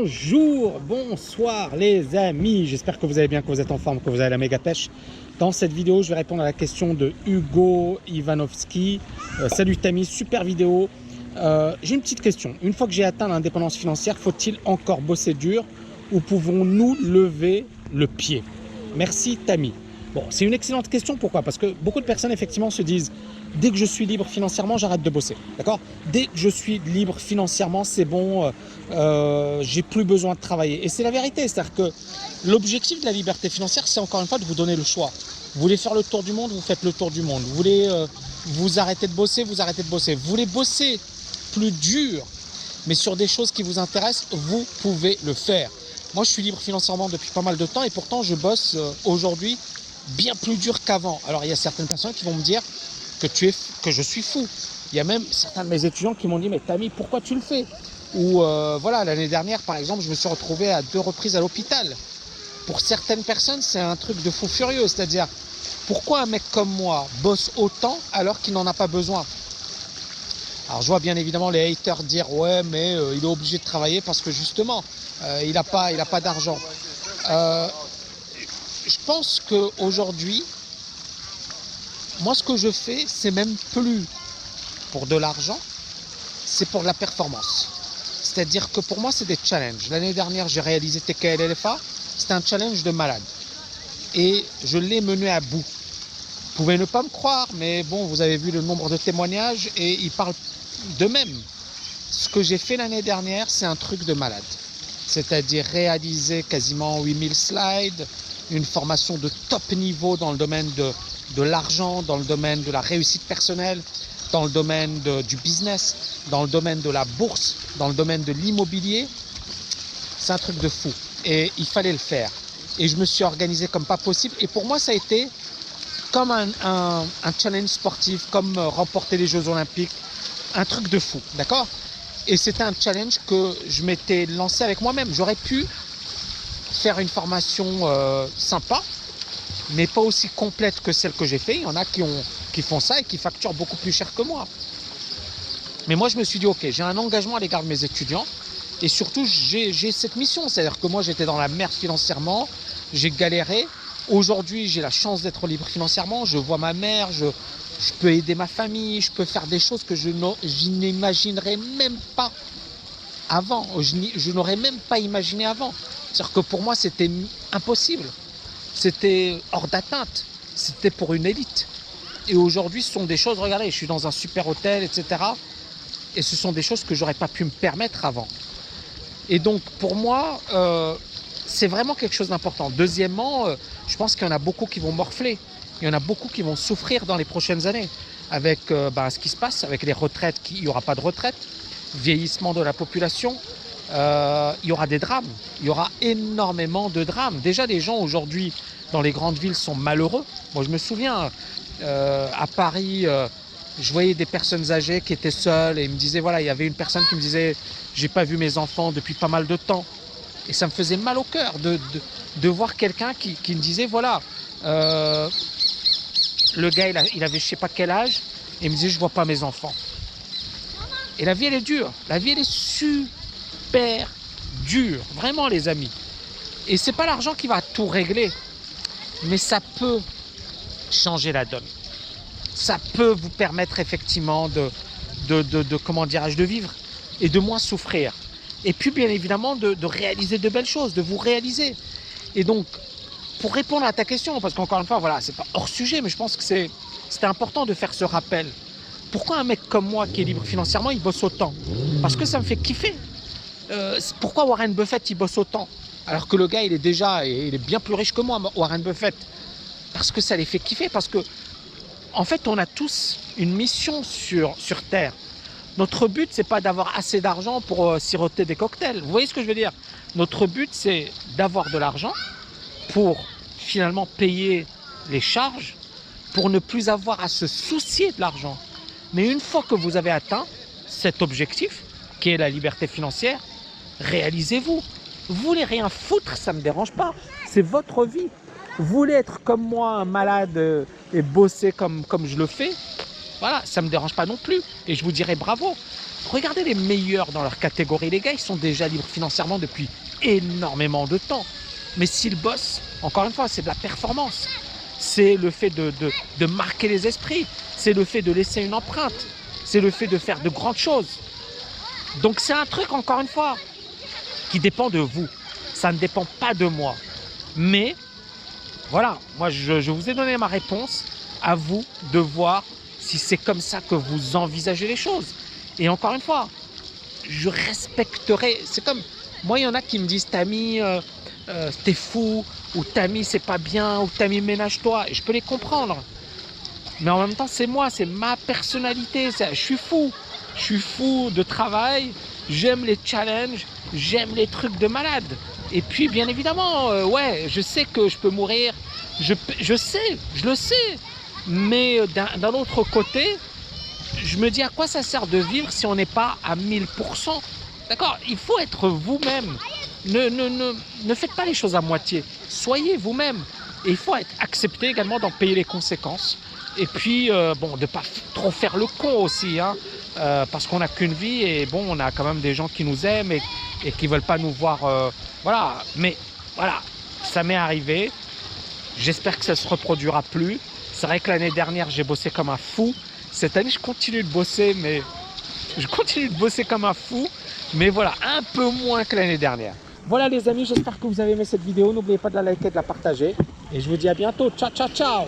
Bonjour, bonsoir les amis, j'espère que vous allez bien, que vous êtes en forme, que vous avez la méga pêche. Dans cette vidéo, je vais répondre à la question de Hugo Ivanovski. Salut Tammy, super vidéo. J'ai une petite question. Une fois que j'ai atteint l'indépendance financière, faut-il encore bosser dur ou pouvons-nous lever le pied? Merci Tammy. Bon, c'est une excellente question. Pourquoi? Parce que beaucoup de personnes effectivement se disent dès que je suis libre financièrement, j'arrête de bosser. D'accord? Dès que je suis libre financièrement, c'est bon, j'ai plus besoin de travailler. Et c'est la vérité. C'est-à-dire que l'objectif de la liberté financière, c'est encore une fois de vous donner le choix. Vous voulez faire le tour du monde, vous faites le tour du monde. Vous voulez vous arrêter de bosser, vous arrêtez de bosser. Vous voulez bosser plus dur, mais sur des choses qui vous intéressent, vous pouvez le faire. Moi, je suis libre financièrement depuis pas mal de temps et pourtant, je bosse aujourd'hui bien plus dur qu'avant. Alors, il y a certaines personnes qui vont me dire que je suis fou. Il y a même certains de mes étudiants qui m'ont dit « Mais Tammy, pourquoi tu le fais ?» Ou voilà, l'année dernière, par exemple, je me suis retrouvé à 2 reprises à l'hôpital. Pour certaines personnes, c'est un truc de fou furieux. C'est-à-dire, pourquoi un mec comme moi bosse autant alors qu'il n'en a pas besoin? Alors, je vois bien évidemment les haters dire « Ouais, mais il est obligé de travailler parce que justement, il n'a pas d'argent. » Je pense qu'aujourd'hui, moi, ce que je fais, c'est même plus pour de l'argent, c'est pour de la performance. C'est-à-dire que pour moi, c'est des challenges. L'année dernière, j'ai réalisé TKL-LFA. C'était un challenge de malade. Et je l'ai mené à bout. Vous pouvez ne pas me croire, mais bon, vous avez vu le nombre de témoignages et ils parlent d'eux-mêmes. Ce que j'ai fait l'année dernière, c'est un truc de malade. C'est-à-dire réaliser quasiment 8000 slides, une formation de top niveau dans le domaine de l'argent, dans le domaine de la réussite personnelle, dans le domaine du business, dans le domaine de la bourse, dans le domaine de l'immobilier. C'est un truc de fou. Et il fallait le faire. Et je me suis organisé comme pas possible. Et pour moi, ça a été comme un challenge sportif, comme remporter les Jeux Olympiques. Un truc de fou, d'accord? Et c'était un challenge que je m'étais lancé avec moi-même. J'aurais pu faire une formation sympa, mais pas aussi complète que celle que j'ai fait. Il y en a qui font ça et qui facturent beaucoup plus cher que moi. Mais moi, je me suis dit, ok, j'ai un engagement à l'égard de mes étudiants et surtout, j'ai cette mission. C'est-à-dire que moi, j'étais dans la merde financièrement, j'ai galéré. Aujourd'hui, j'ai la chance d'être libre financièrement. Je vois ma mère, je peux aider ma famille, je peux faire des choses que je n'imaginerais même pas avant. Je n'aurais même pas imaginé avant. C'est-à-dire que pour moi, c'était impossible. C'était hors d'atteinte. C'était pour une élite. Et aujourd'hui, ce sont des choses, regardez, je suis dans un super hôtel, etc. Et ce sont des choses que j'aurais pas pu me permettre avant. Et donc, pour moi, c'est vraiment quelque chose d'important. Deuxièmement, je pense qu'il y en a beaucoup qui vont morfler. Il y en a beaucoup qui vont souffrir dans les prochaines années. Avec ce qui se passe, avec les retraites, il n'y aura pas de retraite, vieillissement de la population, il y aura des drames. Il y aura énormément de drames. Déjà, les gens aujourd'hui dans les grandes villes sont malheureux. Moi, je me souviens, à Paris, je voyais des personnes âgées qui étaient seules et ils me disaient, voilà, il y avait une personne qui me disait, j'ai pas vu mes enfants depuis pas mal de temps. Et ça me faisait mal au cœur de voir quelqu'un qui me disait, voilà, le gars, il avait je sais pas quel âge, et il me disait, je vois pas mes enfants. Et la vie, elle est dure. La vie, elle est super dure. Vraiment, les amis. Et c'est pas l'argent qui va tout régler, mais ça peut changer la donne. Ça peut vous permettre effectivement comment dirais-je, de vivre et de moins souffrir. Et puis bien évidemment de réaliser de belles choses, de vous réaliser. Et donc, pour répondre à ta question, parce qu'encore une fois, voilà, c'est pas hors sujet, mais je pense que c'était important de faire ce rappel. Pourquoi un mec comme moi qui est libre financièrement, il bosse autant? Parce que ça me fait kiffer. Pourquoi Warren Buffett, il bosse autant? Alors que le gars, il est bien plus riche que moi, Warren Buffett. Parce que ça les fait kiffer, parce que en fait, on a tous une mission sur Terre. Notre but, c'est pas d'avoir assez d'argent pour siroter des cocktails. Vous voyez ce que je veux dire? Notre but, c'est d'avoir de l'argent pour finalement payer les charges, pour ne plus avoir à se soucier de l'argent. Mais une fois que vous avez atteint cet objectif, qui est la liberté financière, réalisez-vous. Vous voulez rien foutre, ça ne me dérange pas. C'est votre vie. Vous voulez être comme moi, un malade et bosser comme je le fais, voilà, ça ne me dérange pas non plus. Et je vous dirai bravo. Regardez les meilleurs dans leur catégorie. Les gars, ils sont déjà libres financièrement depuis énormément de temps. Mais s'ils bossent, encore une fois, c'est de la performance. C'est le fait de marquer les esprits. C'est le fait de laisser une empreinte. C'est le fait de faire de grandes choses. Donc c'est un truc, encore une fois, qui dépend de vous. Ça ne dépend pas de moi. Mais, voilà, moi je vous ai donné ma réponse. À vous de voir si c'est comme ça que vous envisagez les choses. Et encore une fois, je respecterai. C'est comme, moi il y en a qui me disent, Tammy, t'es fou, ou Tammy c'est pas bien, ou Tammy ménage-toi. Et je peux les comprendre. Mais en même temps, c'est moi, c'est ma personnalité. Je suis fou de travail. J'aime les challenges, j'aime les trucs de malade. Et puis, bien évidemment, ouais, je sais que je peux mourir. Je le sais. Mais d'un autre côté, je me dis à quoi ça sert de vivre si on n'est pas à 1000%. D'accord? Il faut être vous-même. Ne faites pas les choses à moitié. Soyez vous-même. Et il faut être accepté également d'en payer les conséquences. Et puis, bon, de ne pas trop faire le con aussi, hein, parce qu'on n'a qu'une vie et bon, on a quand même des gens qui nous aiment et qui ne veulent pas nous voir. Voilà, mais voilà, ça m'est arrivé. J'espère que ça ne se reproduira plus. C'est vrai que l'année dernière, j'ai bossé comme un fou. Cette année, je continue de bosser, mais je continue de bosser comme un fou. Mais voilà, un peu moins que l'année dernière. Voilà les amis, j'espère que vous avez aimé cette vidéo. N'oubliez pas de la liker et de la partager. Et je vous dis à bientôt. Ciao, ciao, ciao!